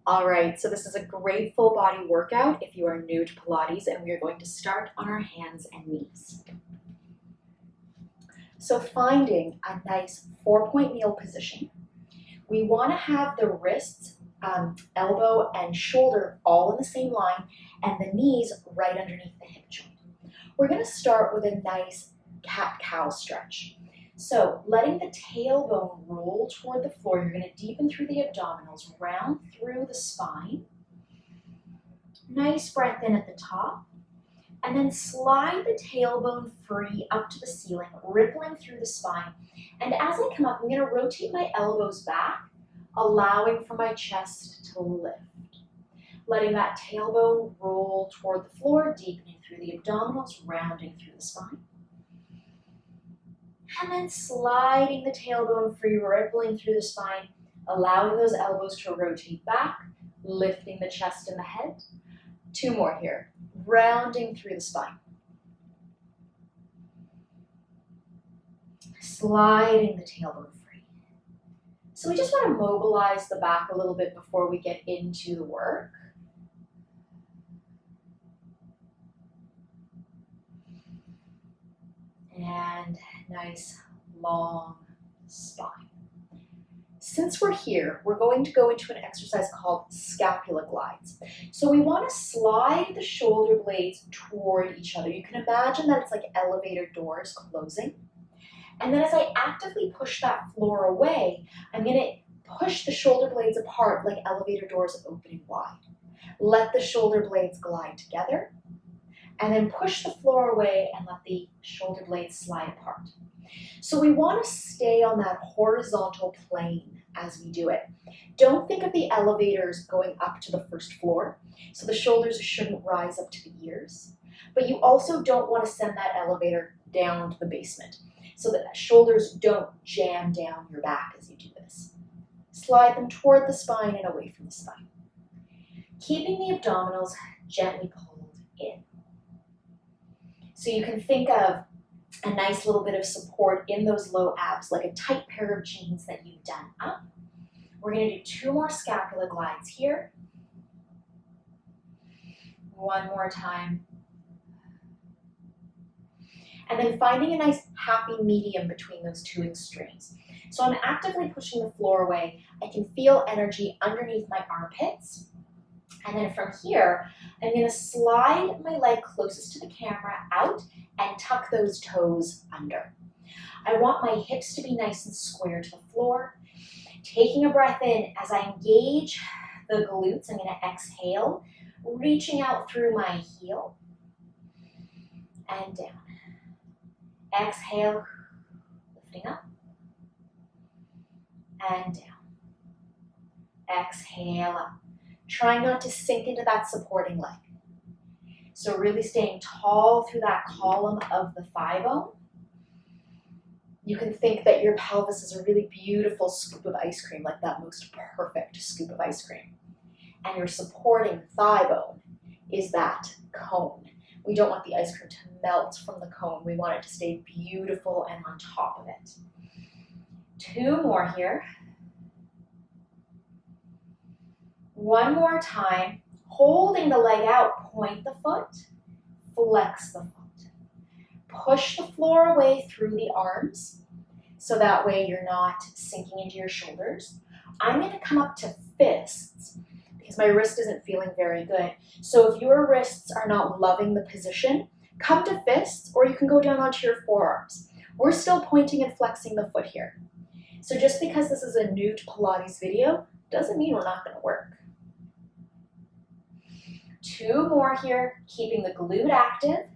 All right, so this is a great full body workout if you are new to Pilates, and we are going to start on our hands and knees. So finding a nice 4-point kneel position. We want to have the wrists, elbow, and shoulder all in the same line, and the knees right underneath the hip joint. We're going to start with a nice cat-cow stretch. So letting the tailbone roll toward the floor, you're going to deepen through the abdominals, round through the spine. Nice breath in at the top. And then slide the tailbone free up to the ceiling, rippling through the spine. And as I come up, I'm going to rotate my elbows back, allowing for my chest to lift. Letting that tailbone roll toward the floor, deepening through the abdominals, rounding through the spine. And then sliding the tailbone free, rippling through the spine, allowing those elbows to rotate back, lifting the chest and the head. 2 more here, rounding through the spine. Sliding the tailbone free. So we just want to mobilize the back a little bit before we get into the work. And nice long spine. Since we're here, we're going to go into an exercise called scapula glides. So we want to slide the shoulder blades toward each other. You can imagine that it's like elevator doors closing. And then as I actively push that floor away, I'm going to push the shoulder blades apart like elevator doors opening wide. Let the shoulder blades glide together. And then push the floor away and let the shoulder blades slide apart. So we want to stay on that horizontal plane as we do it. Don't think of the elevators going up to the first floor, so the shoulders shouldn't rise up to the ears. But you also don't want to send that elevator down to the basement, so that shoulders don't jam down your back as you do this. Slide them toward the spine and away from the spine. Keeping the abdominals gently pulled in. So you can think of a nice little bit of support in those low abs, like a tight pair of jeans that you've done up. We're going to do 2 more scapula glides here. 1 more time. And then finding a nice happy medium between those 2 extremes. So I'm actively pushing the floor away. I can feel energy underneath my armpits. And then from here, I'm going to slide my leg closest to the camera out and tuck those toes under. I want my hips to be nice and square to the floor. Taking a breath in as I engage the glutes, I'm going to exhale, reaching out through my heel and down. Exhale, lifting up and down. Exhale up. Try not to sink into that supporting leg. So really staying tall through that column of the thigh bone. You can think that your pelvis is a really beautiful scoop of ice cream, like that most perfect scoop of ice cream. And your supporting thigh bone is that cone. We don't want the ice cream to melt from the cone. We want it to stay beautiful and on top of it. 2 more here. 1 more time, holding the leg out, point the foot, flex the foot. Push the floor away through the arms, so that way you're not sinking into your shoulders. I'm going to come up to fists, because my wrist isn't feeling very good. So if your wrists are not loving the position, come to fists, or you can go down onto your forearms. We're still pointing and flexing the foot here. So just because this is a new to Pilates video, doesn't mean we're not going to work. 2 more here, keeping the glute active,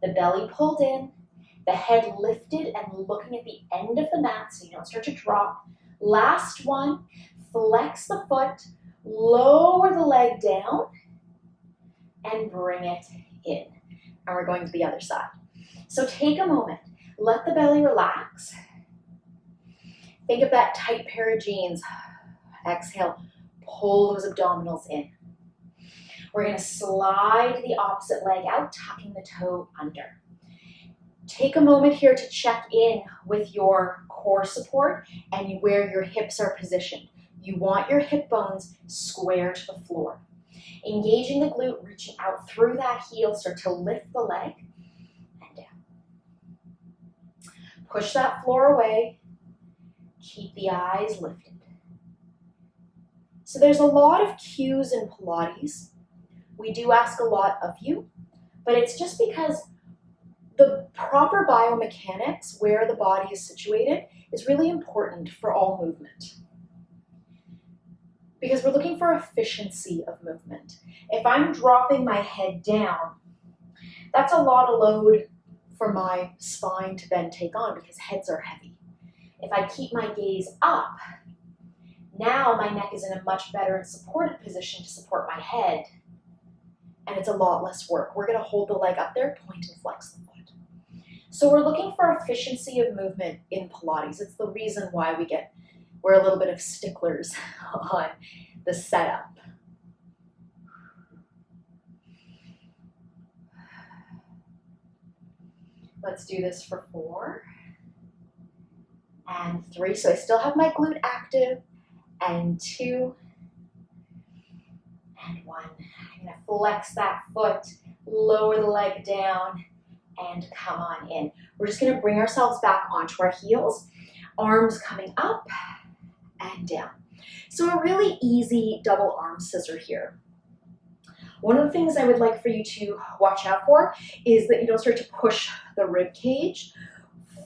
the belly pulled in, the head lifted and looking at the end of the mat so you don't start to drop. Last one, flex the foot, lower the leg down, and bring it in. And we're going to the other side. So take a moment, let the belly relax. Think of that tight pair of jeans. Exhale, pull those abdominals in. We're going to slide the opposite leg out, tucking the toe under. Take a moment here to check in with your core support and where your hips are positioned. You want your hip bones square to the floor. Engaging the glute, reaching out through that heel, start to lift the leg and down. Push that floor away. Keep the eyes lifted. So there's a lot of cues in Pilates. We do ask a lot of you, but it's just because the proper biomechanics, where the body is situated, is really important for all movement. Because we're looking for efficiency of movement. If I'm dropping my head down, that's a lot of load for my spine to then take on because heads are heavy. If I keep my gaze up, now my neck is in a much better and supported position to support my head, and it's a lot less work. We're going to hold the leg up there, point and flex the foot. So we're looking for efficiency of movement in Pilates. It's the reason why we're a little bit of sticklers on the setup. Let's do this for 4 and 3. So I still have my glute active, and 2 and 1. I'm going to flex that foot, lower the leg down, and come on in. We're just going to bring ourselves back onto our heels, arms coming up and down. So a really easy double arm scissor here. One of the things I would like for you to watch out for is that you don't start to push the rib cage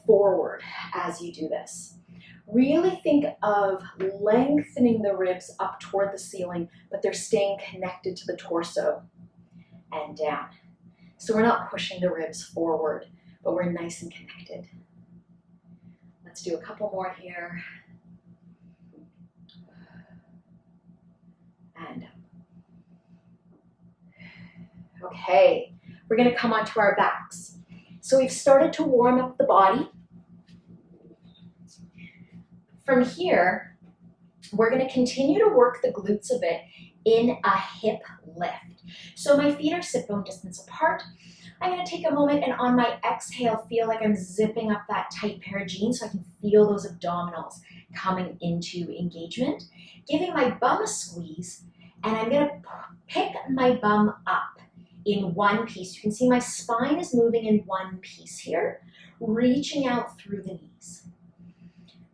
forward as you do this. Really think of lengthening the ribs up toward the ceiling, but they're staying connected to the torso and down. So we're not pushing the ribs forward, but we're nice and connected. Let's do a couple more here. And okay, we're going to come onto our backs. So we've started to warm up the body. From here, we're going to continue to work the glutes a bit in a hip lift. So my feet are sit bone distance apart. I'm going to take a moment and on my exhale, feel like I'm zipping up that tight pair of jeans so I can feel those abdominals coming into engagement. Giving my bum a squeeze, and I'm going to pick my bum up in one piece. You can see my spine is moving in one piece here, reaching out through the knees.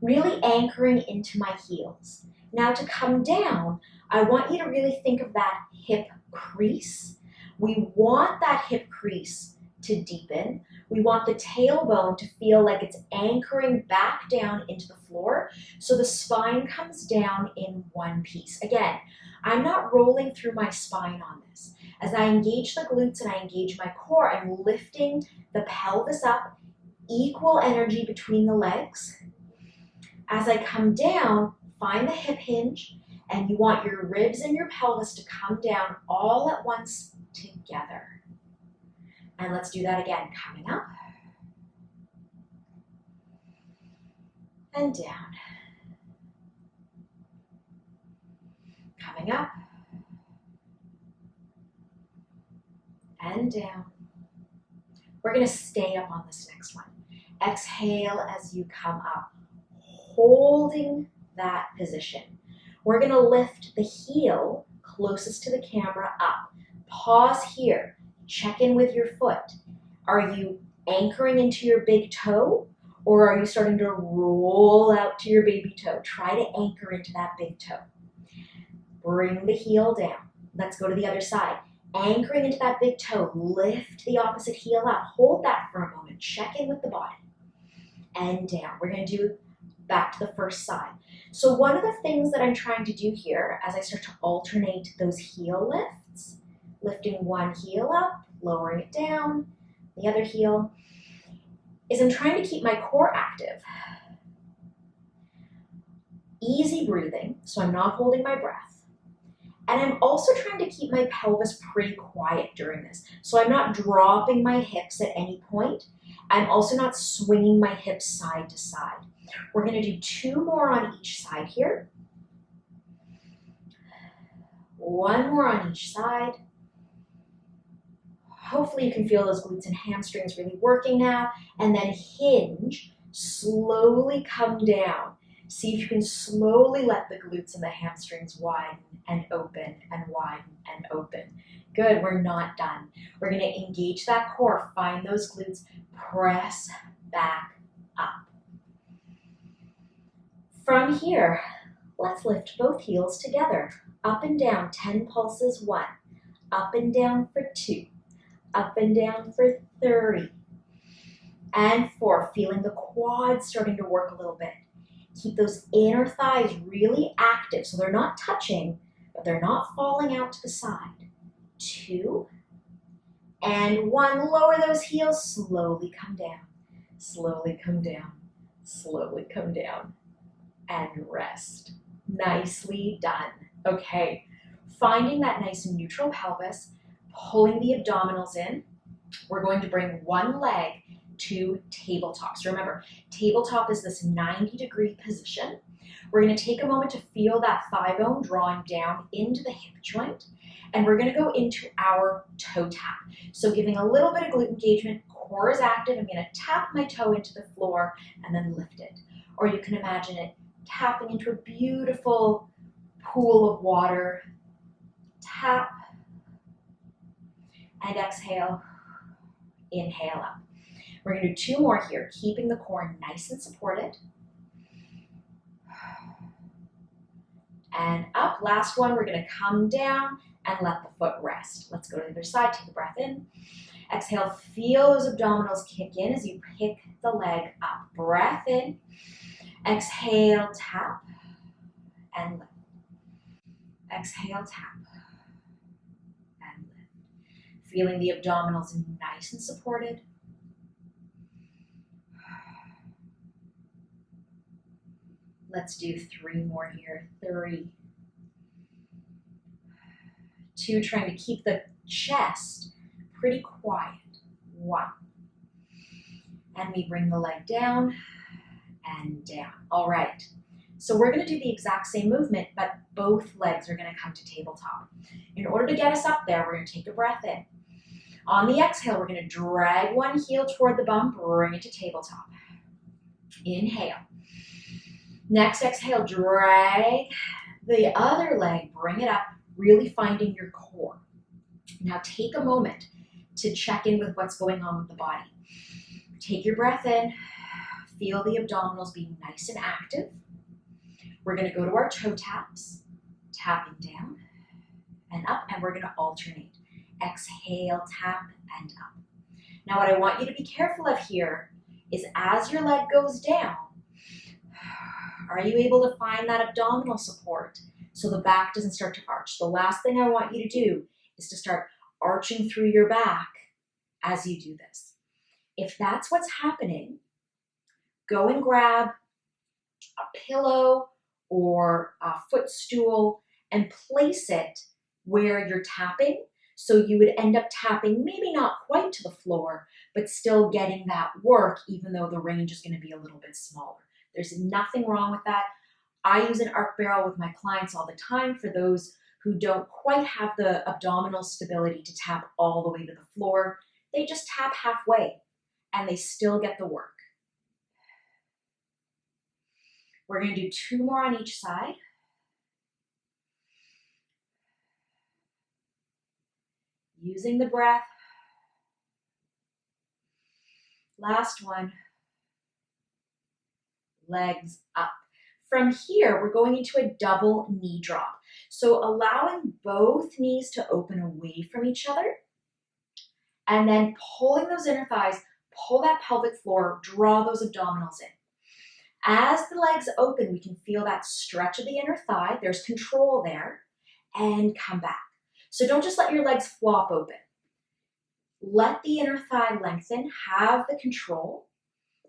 Really anchoring into my heels. Now to come down, I want you to really think of that hip crease. We want that hip crease to deepen. We want the tailbone to feel like it's anchoring back down into the floor so the spine comes down in one piece. Again, I'm not rolling through my spine on this. As I engage the glutes and I engage my core, I'm lifting the pelvis up, equal energy between the legs. As I come down, find the hip hinge, and you want your ribs and your pelvis to come down all at once together. And let's do that again, coming up and down. Coming up and down. We're going to stay up on this next one. Exhale as you come up, holding that position. We're going to lift the heel closest to the camera up. Pause here. Check in with your foot. Are you anchoring into your big toe, or are you starting to roll out to your baby toe? Try to anchor into that big toe. Bring the heel down. Let's go to the other side. Anchoring into that big toe. Lift the opposite heel up. Hold that for a moment. Check in with the body. And down. We're going to do back to the first side. So one of the things that I'm trying to do here as I start to alternate those heel lifts, lifting one heel up, lowering it down, the other heel, is I'm trying to keep my core active. Easy breathing, so I'm not holding my breath. And I'm also trying to keep my pelvis pretty quiet during this. So I'm not dropping my hips at any point. I'm also not swinging my hips side to side. We're going to do 2 more on each side here. 1 more on each side. Hopefully you can feel those glutes and hamstrings really working now. And then hinge, slowly come down. See if you can slowly let the glutes and the hamstrings widen and open and widen and open. Good, we're not done. We're gonna engage that core, find those glutes, press back up. From here, let's lift both heels together. Up and down, 10 pulses, 1. Up and down for 2. Up and down for 3. And 4, feeling the quads starting to work a little bit. Keep those inner thighs really active so they're not touching, but they're not falling out to the side. 2 and 1. Lower those heels, slowly come down. Slowly come down. Slowly come down. And rest. Nicely done. Okay, finding that nice and neutral pelvis, pulling the abdominals in. We're going to bring one leg to tabletop. So remember, tabletop is this 90-degree position. We're going to take a moment to feel that thigh bone drawing down into the hip joint, and we're going to go into our toe tap. So giving a little bit of glute engagement, core is active. I'm going to tap my toe into the floor and then lift it. Or you can imagine it tapping into a beautiful pool of water. Tap and exhale. Inhale up. We're going to do 2 more here, keeping the core nice and supported. And up. Last one, we're going to come down and let the foot rest. Let's go to the other side. Take a breath in. Exhale. Feel those abdominals kick in as you pick the leg up. Breath in. Exhale, tap and lift. Exhale, tap and lift. Feeling the abdominals nice and supported. Let's do 3 more here. 3. 2, trying to keep the chest pretty quiet. 1. And we bring the leg down and down. All right. So we're going to do the exact same movement, but both legs are going to come to tabletop. In order to get us up there, we're going to take a breath in. On the exhale, we're going to drag one heel toward the bum, bring it to tabletop. Inhale. Next exhale, drag the other leg, bring it up, really finding your core. Now take a moment to check in with what's going on with the body. Take your breath in, feel the abdominals being nice and active. We're going to go to our toe taps, tapping down and up, and we're going to alternate. Exhale, tap, and up. Now what I want you to be careful of here is as your leg goes down, are you able to find that abdominal support so the back doesn't start to arch? The last thing I want you to do is to start arching through your back as you do this. If that's what's happening, go and grab a pillow or a footstool and place it where you're tapping, so you would end up tapping maybe not quite to the floor, but still getting that work even though the range is going to be a little bit smaller. There's nothing wrong with that. I use an arc barrel with my clients all the time for those who don't quite have the abdominal stability to tap all the way to the floor. They just tap halfway and they still get the work. We're going to do 2 more on each side. Using the breath. Last one. Legs up. From here, we're going into a double knee drop. So allowing both knees to open away from each other, and then pulling those inner thighs, pull that pelvic floor, draw those abdominals in. As the legs open, we can feel that stretch of the inner thigh. There's control there, and come back. So don't just let your legs flop open. Let the inner thigh lengthen, have the control,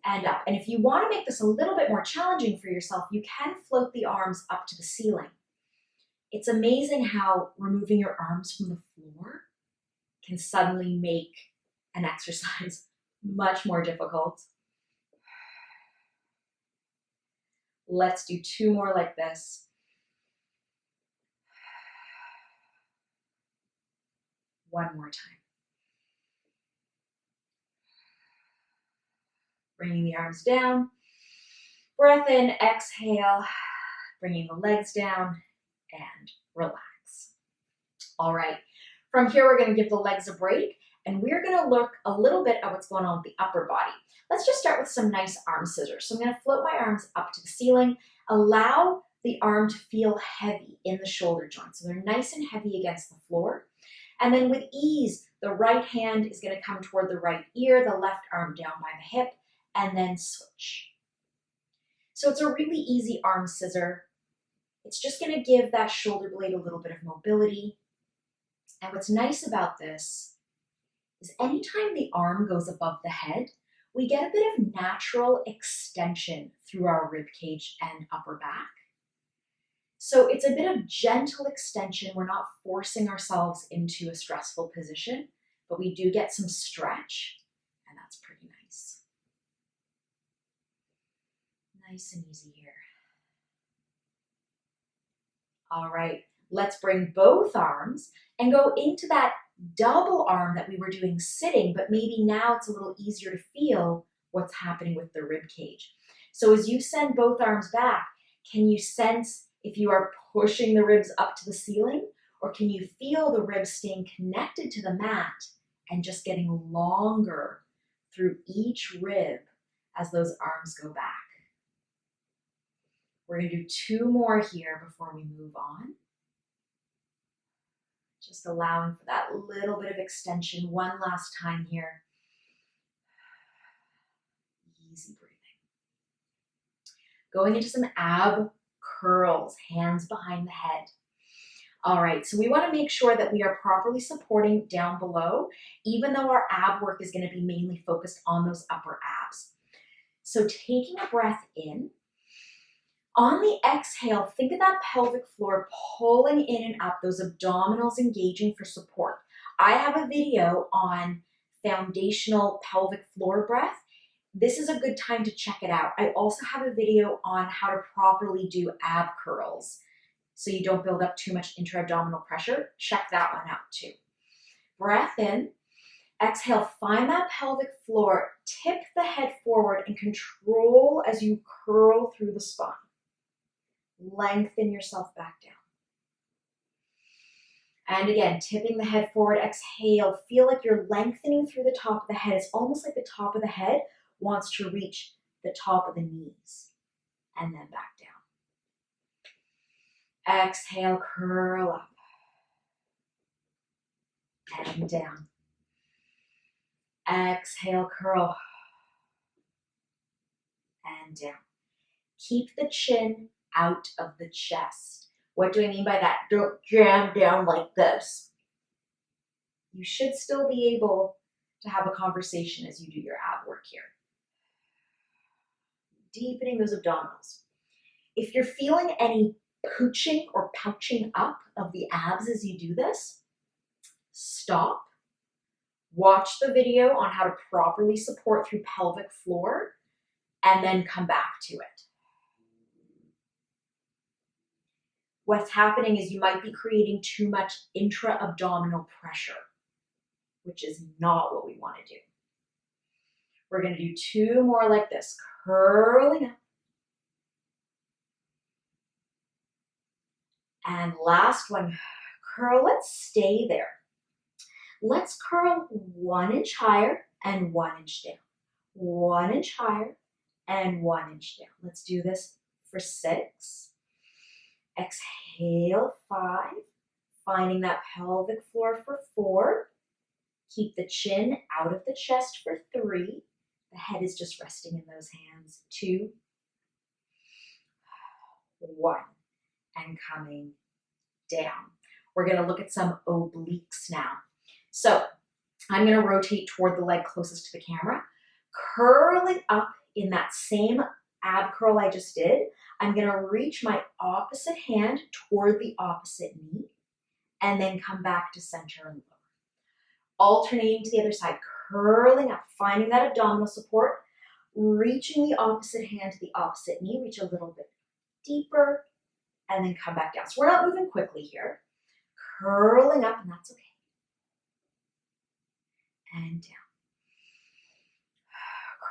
and up. And if you want to make this a little bit more challenging for yourself, you can float the arms up to the ceiling. It's amazing how removing your arms from the floor can suddenly make an exercise much more difficult. Let's do 2 more like this. One more time. Bringing the arms down, Breath in, exhale, bringing the legs down and relax. All right, from here we're going to give the legs a break and we're going to look a little bit at what's going on with the upper body. Let's just start with some nice arm scissors. So I'm going to float my arms up to the ceiling, allow the arm to feel heavy in the shoulder joint. So they're nice and heavy against the floor. And then with ease, the right hand is going to come toward the right ear, the left arm down by the hip, and then switch. So it's a really easy arm scissor. It's just going to give that shoulder blade a little bit of mobility. And what's nice about this is anytime the arm goes above the head, we get a bit of natural extension through our rib cage and upper back. So it's a bit of gentle extension. We're not forcing ourselves into a stressful position, but we do get some stretch, and that's pretty nice. Nice and easy here. All right, let's bring both arms and go into that double arm that we were doing sitting, but maybe now it's a little easier to feel what's happening with the rib cage. So as you send both arms back, can you sense if you are pushing the ribs up to the ceiling, or can you feel the ribs staying connected to the mat and just getting longer through each rib as those arms go back? We're going to do 2 more here before we move on. Just allowing for that little bit of extension one last time here. Easy breathing. Going into some ab curls, hands behind the head. All right, so we want to make sure that we are properly supporting down below, even though our ab work is going to be mainly focused on those upper abs. So taking a breath in. On the exhale, think of that pelvic floor pulling in and up, those abdominals engaging for support. I have a video on foundational pelvic floor breath. This is a good time to check it out. I also have a video on how to properly do ab curls so you don't build up too much intra-abdominal pressure. Check that one out too. Breath in. Exhale, find that pelvic floor. Tip the head forward and control as you curl through the spine. Lengthen yourself back down. And again, tipping the head forward, exhale. Feel like you're lengthening through the top of the head. It's almost like the top of the head wants to reach the top of the knees. And then back down. Exhale, curl up. And down. Exhale, curl. And down. Keep the chin out of the chest. What do I mean by that? Don't jam down like this. You should still be able to have a conversation as you do your ab work here. Deepening those abdominals. If you're feeling any pooching or pouching up of the abs as you do this, stop. Watch the video on how to properly support through pelvic floor and then come back to it. What's happening is you might be creating too much intra-abdominal pressure, which is not what we want to do. We're going to do 2 more like this, curling up. And last one, curl. Let's stay there. Let's curl 1 inch higher and 1 inch down. 1 inch higher and 1 inch down. Let's do this for 6. Exhale, 5. Finding that pelvic floor for 4. Keep the chin out of the chest for 3. The head is just resting in those hands. 2. 1. And coming down. We're going to look at some obliques now. So I'm going to rotate toward the leg closest to the camera, curling up in that same ab curl I just did. I'm going to reach my opposite hand toward the opposite knee and then come back to center and lower. Alternating to the other side, curling up, finding that abdominal support, reaching the opposite hand to the opposite knee, reach a little bit deeper, and then come back down. So we're not moving quickly here. Curling up, and that's okay. And down.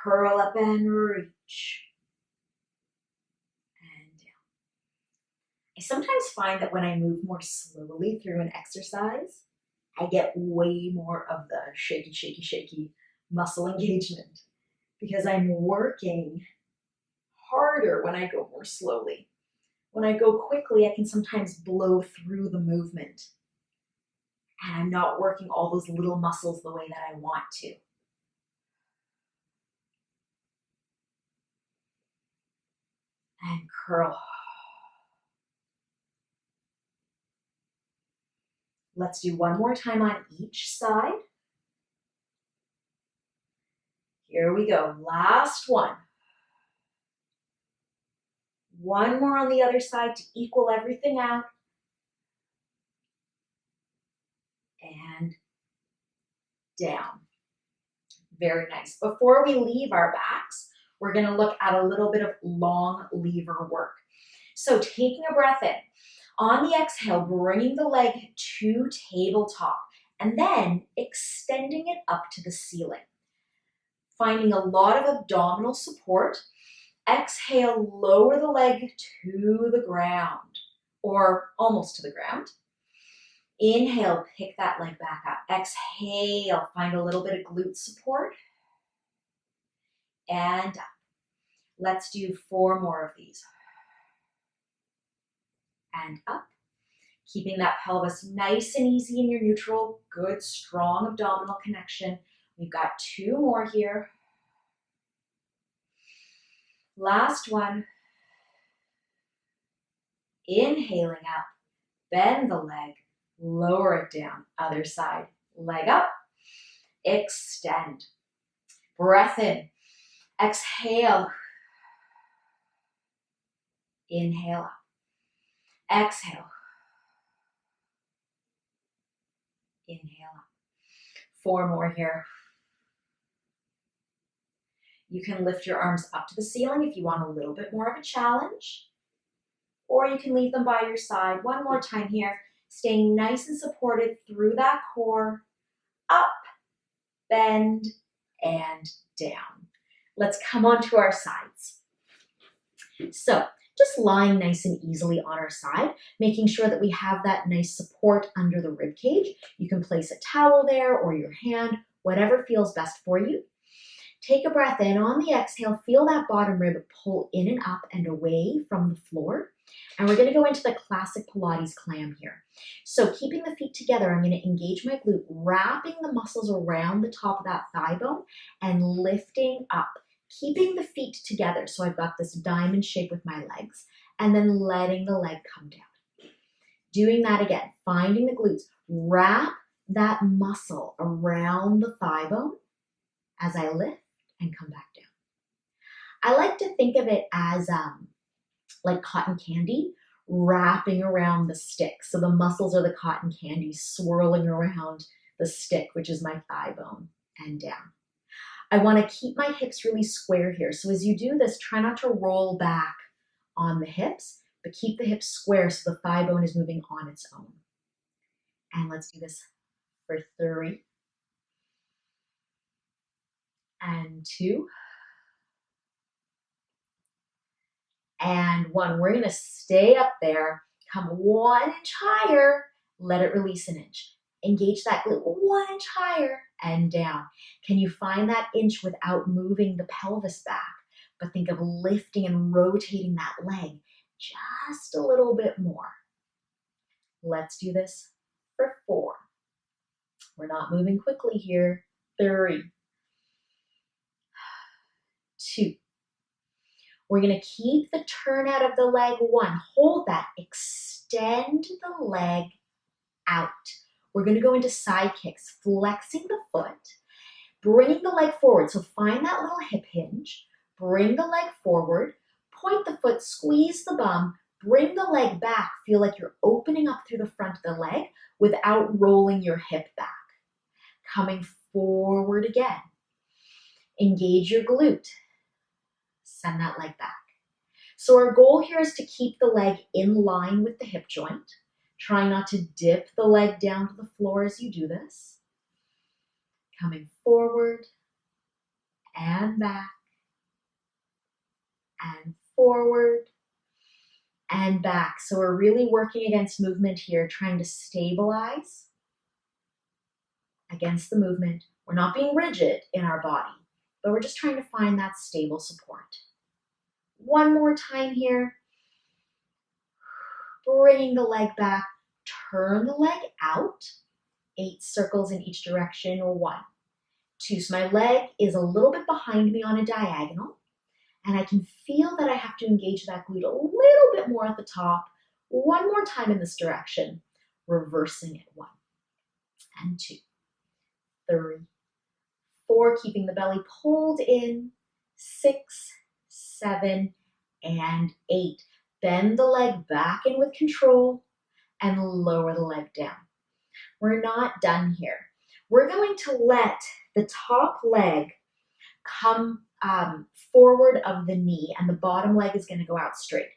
Curl up and reach. I sometimes find that when I move more slowly through an exercise, I get way more of the shaky, shaky, shaky muscle engagement because I'm working harder when I go more slowly. When I go quickly, I can sometimes blow through the movement and I'm not working all those little muscles the way that I want to. And curl. Let's do one more time on each side. Here we go, last one. One more on the other side to equal everything out. And down. Very nice. Before we leave our backs, we're going to look at a little bit of long lever work. So taking a breath in. On the exhale, bringing the leg to tabletop and then extending it up to the ceiling. Finding a lot of abdominal support. Exhale, lower the leg to the ground or almost to the ground. Inhale, pick that leg back up. Exhale, find a little bit of glute support. And up. Let's do 4 more of these. And up. Keeping that pelvis nice and easy in your neutral. Good, strong abdominal connection. We've got 2 more here. Last one. Inhaling up. Bend the leg. Lower it down. Other side. Leg up. Extend. Breath in. Exhale. Inhale up. Exhale. Inhale up. 4 more here. You can lift your arms up to the ceiling if you want a little bit more of a challenge, or you can leave them by your side. One more time here, staying nice and supported through that core, up, bend, and down. Let's come onto our sides. So just lying nice and easily on our side, making sure that we have that nice support under the rib cage. You can place a towel there or your hand, whatever feels best for you. Take a breath in. On the exhale, feel that bottom rib pull in and up and away from the floor. And we're going to go into the classic Pilates clam here. So keeping the feet together, I'm going to engage my glute, wrapping the muscles around the top of that thigh bone and lifting up, keeping the feet together. So I've got this diamond shape with my legs and then letting the leg come down. Doing that again, finding the glutes, wrap that muscle around the thigh bone as I lift and come back down. I like to think of it as like cotton candy wrapping around the stick. So the muscles are the cotton candy swirling around the stick, which is my thigh bone, and down. I want to keep my hips really square here. So as you do this, try not to roll back on the hips, but keep the hips square so the thigh bone is moving on its own. And let's do this for 3 and 2 and 1. We're going to stay up there, come 1 inch higher, let it release an inch. Engage that glute 1 inch higher and down. Can you find that inch without moving the pelvis back? But think of lifting and rotating that leg just a little bit more. Let's do this for 4. We're not moving quickly here. 3, 2. We're going to keep the turn out of the leg. 1. Hold that. Extend the leg out. We're going to go into side kicks, flexing the foot, bringing the leg forward. So find that little hip hinge, bring the leg forward, point the foot, squeeze the bum, bring the leg back. Feel like you're opening up through the front of the leg without rolling your hip back. Coming forward again. Engage your glute. Send that leg back. So our goal here is to keep the leg in line with the hip joint. Try not to dip the leg down to the floor as you do this. Coming forward and back and forward and back. So we're really working against movement here, trying to stabilize against the movement. We're not being rigid in our body, but we're just trying to find that stable support. One more time here. Bringing the leg back, turn the leg out, 8 circles in each direction, or 1, 2. So my leg is a little bit behind me on a diagonal, and I can feel that I have to engage that glute a little bit more at the top. One more time in this direction, reversing it. 1 and 2, 3, 4, keeping the belly pulled in, 6, 7, and 8. Bend the leg back in with control and lower the leg down. We're not done here. We're going to let the top leg come forward of the knee, and the bottom leg is going to go out straight.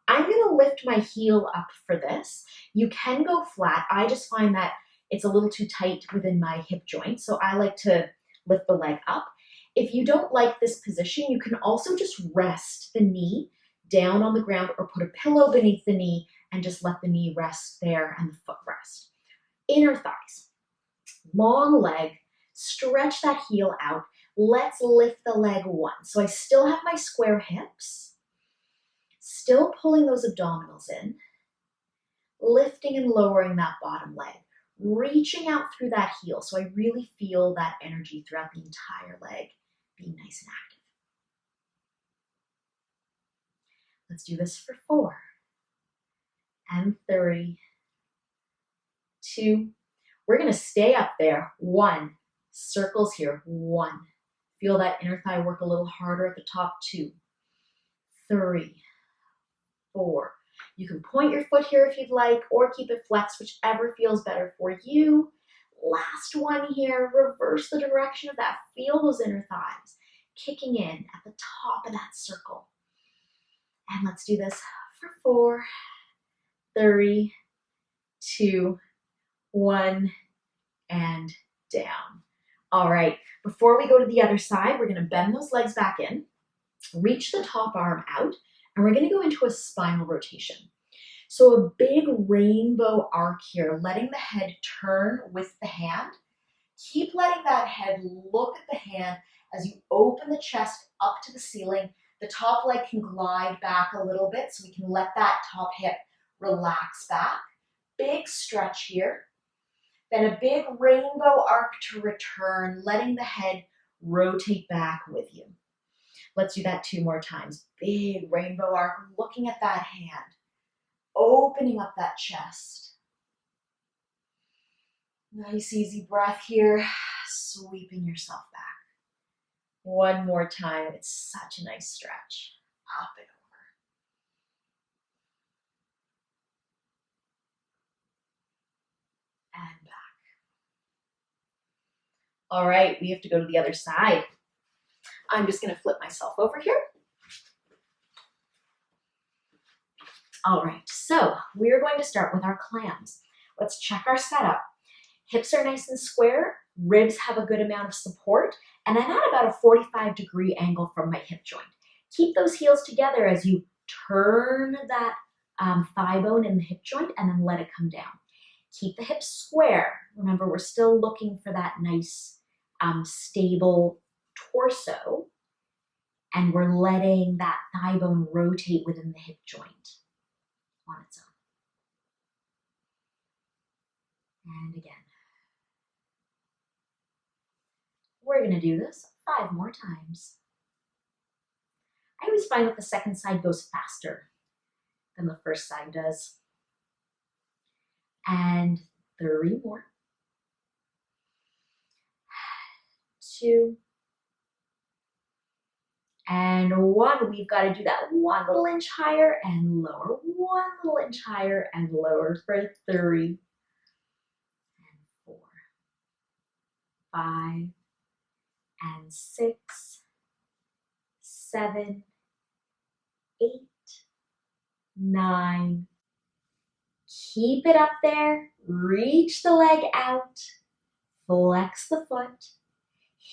I'm going to lift my heel up for this. You can go flat. I just find that it's a little too tight within my hip joint, so I like to lift the leg up. If you don't like this position, you can also just rest the knee down on the ground or put a pillow beneath the knee and just let the knee rest there and the foot rest. Inner thighs, long leg, stretch that heel out. Let's lift the leg 1. So I still have my square hips, still pulling those abdominals in, lifting and lowering that bottom leg, reaching out through that heel. So I really feel that energy throughout the entire leg being nice and active. Let's do this for 4 and 3, 2. We're going to stay up there. 1, circles here. 1. Feel that inner thigh work a little harder at the top. 2, 3, 4. You can point your foot here if you'd like, or keep it flexed, whichever feels better for you. Last one here. Reverse the direction of that. Feel those inner thighs kicking in at the top of that circle. And let's do this for 4, 3, 2, 1, and down. All right, before we go to the other side, we're gonna bend those legs back in, reach the top arm out, and we're gonna go into a spinal rotation. So a big rainbow arc here, letting the head turn with the hand. Keep letting that head look at the hand as you open the chest up to the ceiling. The top leg can glide back a little bit so we can let that top hip relax back. Big stretch here. Then a big rainbow arc to return, letting the head rotate back with you. Let's do that 2 more times. Big rainbow arc, looking at that hand, opening up that chest. Nice easy breath here, sweeping yourself back. 1 more time. It's such a nice stretch. Up and over. And back. All right, we have to go to the other side. I'm just going to flip myself over here. All right, so we're going to start with our clams. Let's check our setup. Hips are nice and square, ribs have a good amount of support, and I'm at about a 45-degree angle from my hip joint. Keep those heels together as you turn that thigh bone in the hip joint and then let it come down. Keep the hips square. Remember, we're still looking for that nice, stable torso, and we're letting that thigh bone rotate within the hip joint on its own. And again. We're going to do this 5 more times. I always find that the second side goes faster than the first side does. And 3 more. 2. And 1. We've got to do that 1 little inch higher and lower. 1 little inch higher and lower for 3. And 4. 5. And 6, 7, 8, 9. Keep it up there. Reach the leg out. Flex the foot.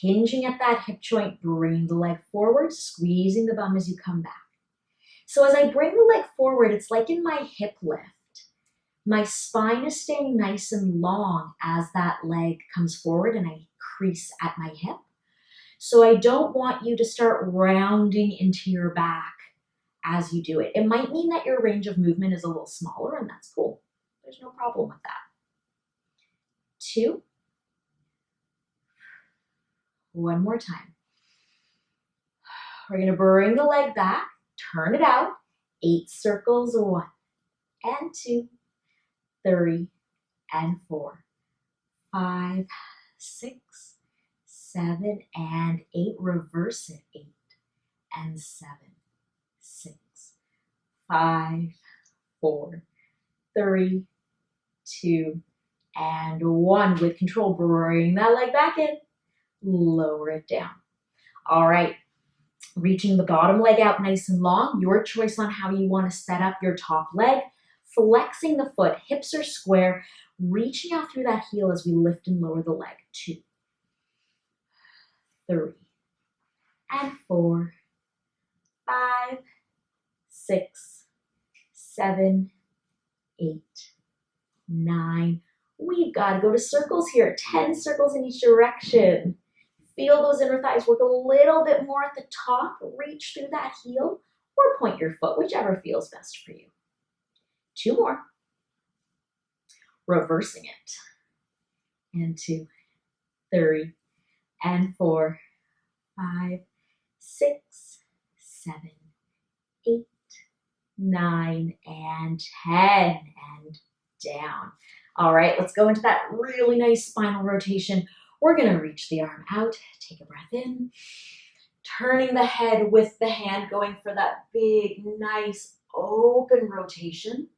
Hinging at that hip joint. Bring the leg forward, squeezing the bum as you come back. So as I bring the leg forward, it's like in my hip lift. My spine is staying nice and long as that leg comes forward and I crease at my hip. So I don't want you to start rounding into your back as you do it. It might mean that your range of movement is a little smaller, and that's cool. There's no problem with that. 2. One more time. We're going to bring the leg back, turn it out. 8 circles, 1 and 2, 3 and 4, 5, 6, 7 and 8. Reverse it. 8 and 7, 6, 5, 4, 3, 2, and 1. With control, bring that leg back in, lower it down. All right, reaching the bottom leg out nice and long, your choice on how you want to set up your top leg. Flexing the foot, hips are square, reaching out through that heel as we lift and lower the leg. 2, 3, and 4, 5, 6, 7, 8, 9. We've got to go to circles here, 10 circles in each direction. Feel those inner thighs work a little bit more at the top. Reach through that heel or point your foot, whichever feels best for you. 2 more. Reversing it. And 2, 3, and 4, 5, 6, 7, 8, 9, and 10. And down. All right, let's go into that really nice spinal rotation. We're going to reach the arm out. Take a breath in. Turning the head with the hand, going for that big, nice, open rotation.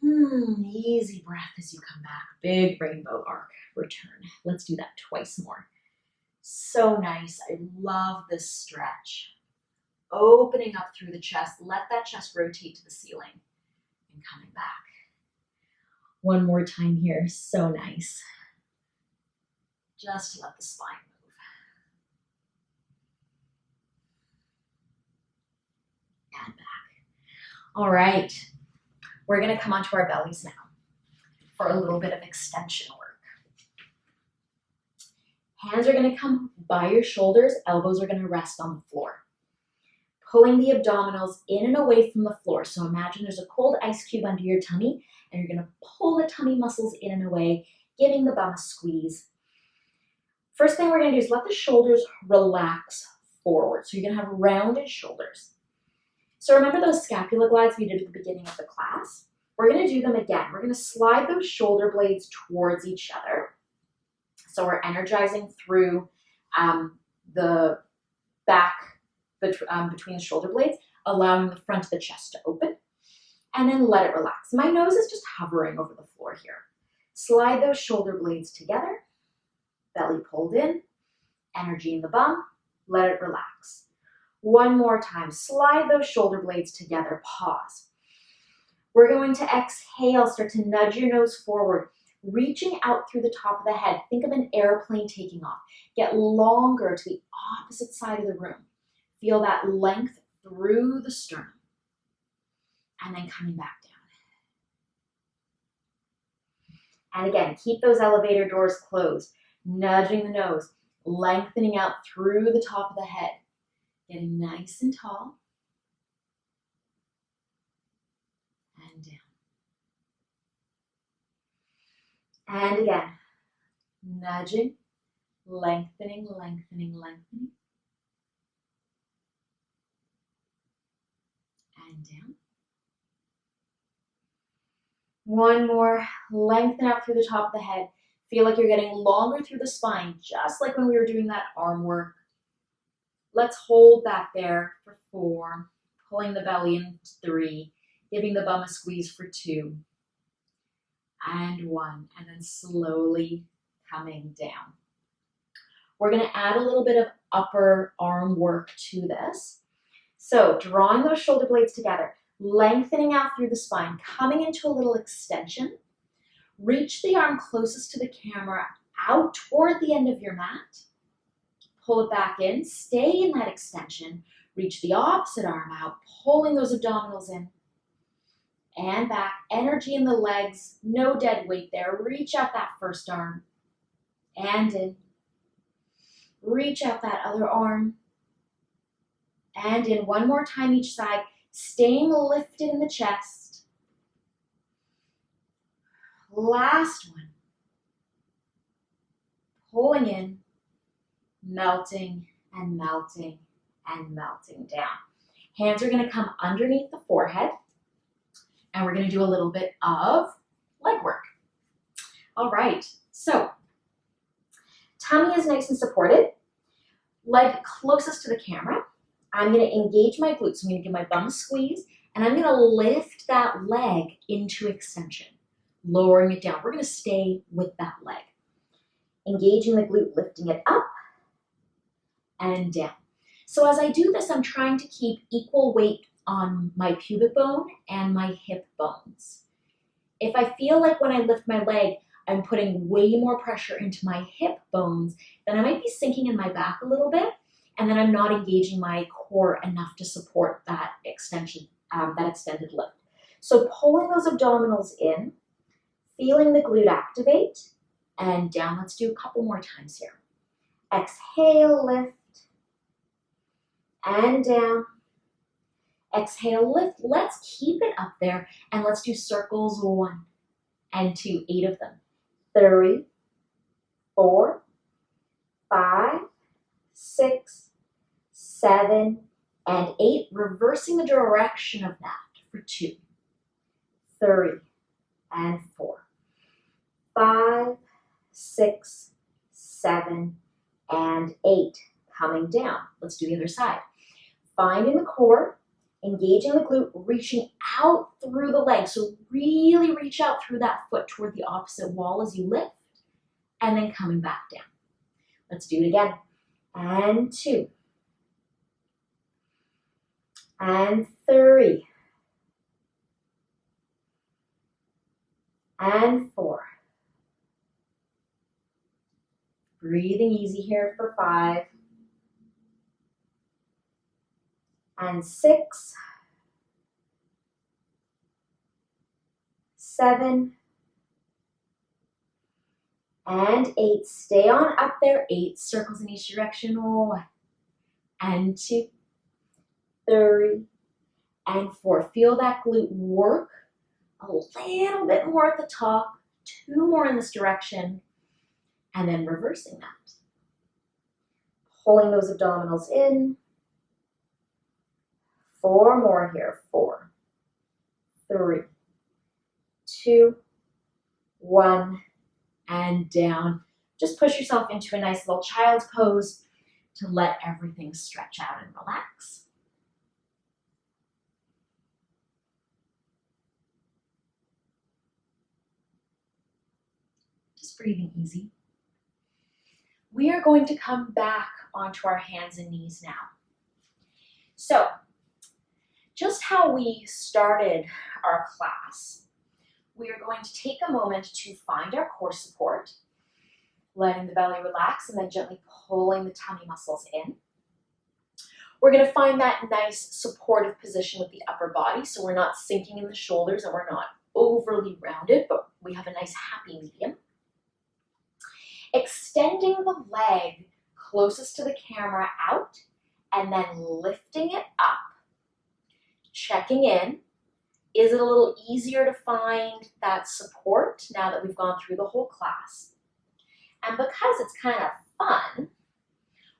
Easy breath as you come back. Big rainbow arc return. Let's do that twice more. So nice. I love this stretch. Opening up through the chest. Let that chest rotate to the ceiling and coming back. One more time here. So nice. Just let the spine move. And back. All right. We're going to come onto our bellies now for a little bit of extension work. Hands are going to come by your shoulders. Elbows are going to rest on the floor. Pulling the abdominals in and away from the floor. So imagine there's a cold ice cube under your tummy, and you're going to pull the tummy muscles in and away, giving the bum a squeeze. First thing we're going to do is let the shoulders relax forward. So you're going to have rounded shoulders. So remember those scapula glides we did at the beginning of the class? We're going to do them again. We're going to slide those shoulder blades towards each other. So we're energizing through the back between the shoulder blades, allowing the front of the chest to open, and then let it relax. My nose is just hovering over the floor here. Slide those shoulder blades together, belly pulled in, energy in the bum, let it relax. One more time, slide those shoulder blades together, pause. We're going to exhale, start to nudge your nose forward, reaching out through the top of the head. Think of an airplane taking off. Get longer to the opposite side of the room. Feel that length through the sternum. And then coming back down. And again, keep those elevator doors closed. Nudging the nose, lengthening out through the top of the head. Getting nice and tall. And down. And again, nudging, lengthening, lengthening, lengthening. And down. One more, lengthen out through the top of the head. Feel like you're getting longer through the spine, just like when we were doing that arm work. Let's hold that there for 4, pulling the belly in 3, giving the bum a squeeze for 2, and 1, and then slowly coming down. We're going to add a little bit of upper arm work to this. So drawing those shoulder blades together, lengthening out through the spine, coming into a little extension. Reach the arm closest to the camera out toward the end of your mat. Pull it back in, stay in that extension. Reach the opposite arm out, pulling those abdominals in and back. Energy in the legs, no dead weight there. Reach out that first arm and in. Reach out that other arm and in. One more time each side, staying lifted in the chest. Last one. Pulling in, melting and melting and melting down. Hands are going to come underneath the forehead, and we're going to do a little bit of leg work. All right, so tummy is nice and supported, leg closest to the camera. I'm going to engage my glutes. I'm going to give my bum a squeeze, and I'm going to lift that leg into extension, lowering it down. We're going to stay with that leg. Engaging the glute, lifting it up and down. So as I do this, I'm trying to keep equal weight on my pubic bone and my hip bones. If I feel like when I lift my leg, I'm putting way more pressure into my hip bones, then I might be sinking in my back a little bit, and then I'm not engaging my core enough to support that extension, that extended lift. So pulling those abdominals in, feeling the glute activate, and down. Let's do a couple more times here. Exhale, lift, and down. Exhale, lift. Let's keep it up there, and let's do circles 1 and 2, 8 of them. 3, 4, 5, 6, 7, and 8. Reversing the direction of that for 2, 3, and 4, 5, 6, 7, and 8. Coming down. Let's do the other side. Finding the core, engaging the glute, reaching out through the leg. So really reach out through that foot toward the opposite wall as you lift, and then coming back down. Let's do it again. And 2, and 3, and 4. Breathing easy here for 5, and 6, 7, and 8. Stay on up there. 8 circles in each direction. 1, and 2, 3, and 4. Feel that glute work a little bit more at the top. 2 more in this direction, and then reversing that. Pulling those abdominals in. 4 more here. 4, 3, 2, 1, and down. Just push yourself into a nice little child's pose to let everything stretch out and relax. Just breathing easy. We are going to come back onto our hands and knees now. So, just how we started our class, we are going to take a moment to find our core support, letting the belly relax and then gently pulling the tummy muscles in. We're going to find that nice supportive position with the upper body, so we're not sinking in the shoulders and we're not overly rounded, but we have a nice happy medium. Extending the leg closest to the camera out and then lifting it up. Checking in. Is it a little easier to find that support now that we've gone through the whole class? And because it's kind of fun,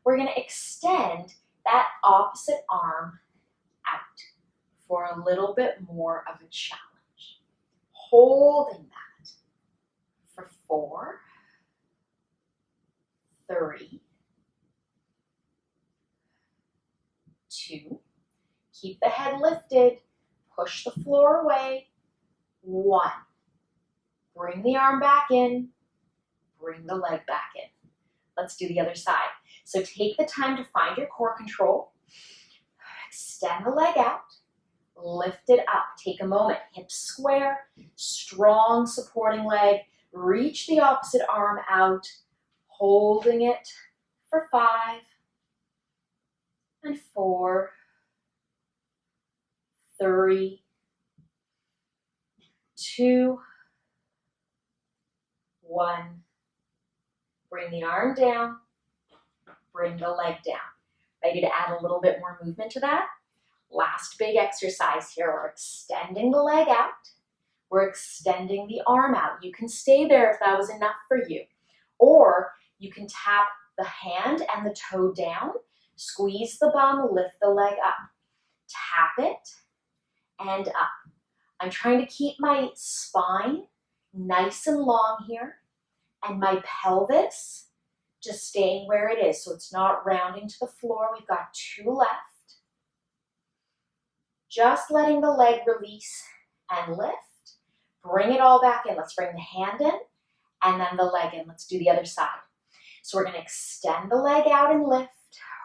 we're going to extend that opposite arm out for a little bit more of a challenge. Holding that for 4, 3, 2, keep the head lifted, push the floor away, 1, bring the arm back in, bring the leg back in. Let's do the other side. So take the time to find your core control, extend the leg out, lift it up, take a moment, hips square, strong supporting leg, reach the opposite arm out, holding it for 5, and 4, 3, 2, 1. Bring the arm down, bring the leg down. Ready to add a little bit more movement to that? Last big exercise here. We're extending the leg out. We're extending the arm out. You can stay there if that was enough for you. Or you can tap the hand and the toe down, squeeze the bum, lift the leg up. Tap it and up. I'm trying to keep my spine nice and long here and my pelvis just staying where it is, so it's not rounding to the floor. We've got 2 left. Just letting the leg release and lift. Bring it all back in. Let's bring the hand in and then the leg in. Let's do the other side. So we're going to extend the leg out and lift.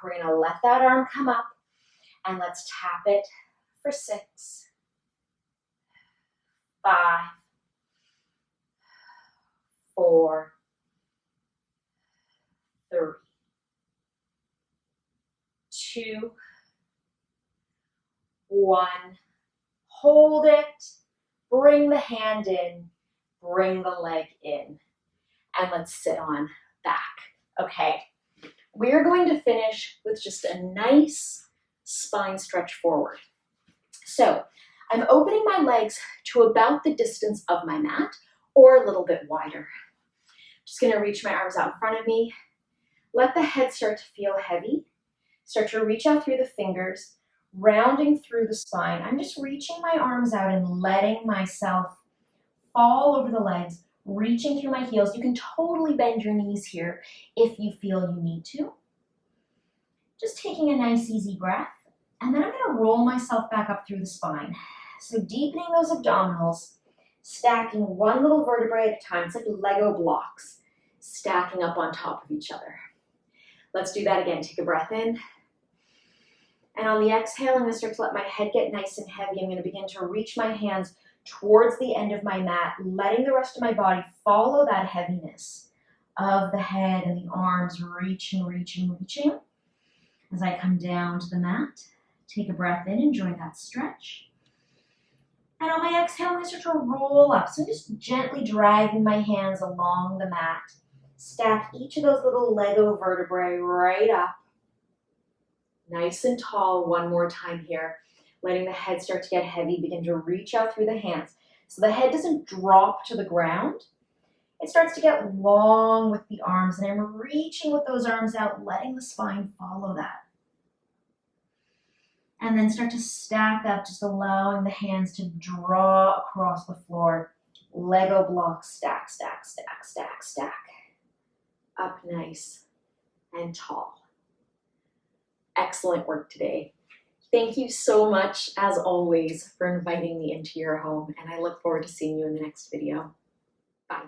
We're going to let that arm come up and let's tap it for 6, 5, 4, 3, 2, 1. Hold it. Bring the hand in. Bring the leg in. And let's sit on back. Okay. We're going to finish with just a nice spine stretch forward. So I'm opening my legs to about the distance of my mat or a little bit wider. Just going to reach my arms out in front of me. Let the head start to feel heavy. Start to reach out through the fingers, rounding through the spine. I'm just reaching my arms out and letting myself fall over the legs, reaching through my heels. You can totally bend your knees here if you feel you need to. Just taking a nice easy breath. And then I'm going to roll myself back up through the spine. So deepening those abdominals, stacking one little vertebrae at a time. It's like Lego blocks stacking up on top of each other. Let's do that again. Take a breath in. And on the exhale, I'm going to start to let my head get nice and heavy. I'm going to begin to reach my hands towards the end of my mat, letting the rest of my body follow that heaviness of the head and the arms, reaching, reaching, reaching. As I come down to the mat, take a breath in, enjoy that stretch. And on my exhale, I'm going to start to roll up. So I'm just gently dragging my hands along the mat. Stack each of those little Lego vertebrae right up. Nice and tall. One more time here. Letting the head start to get heavy. Begin to reach out through the hands. So the head doesn't drop to the ground. It starts to get long with the arms. And I'm reaching with those arms out, letting the spine follow that. And then start to stack up, just allowing the hands to draw across the floor. Lego blocks, stack, stack, stack, stack, stack. Up nice and tall. Excellent work today. Thank you so much, as always, for inviting me into your home, and I look forward to seeing you in the next video. Bye.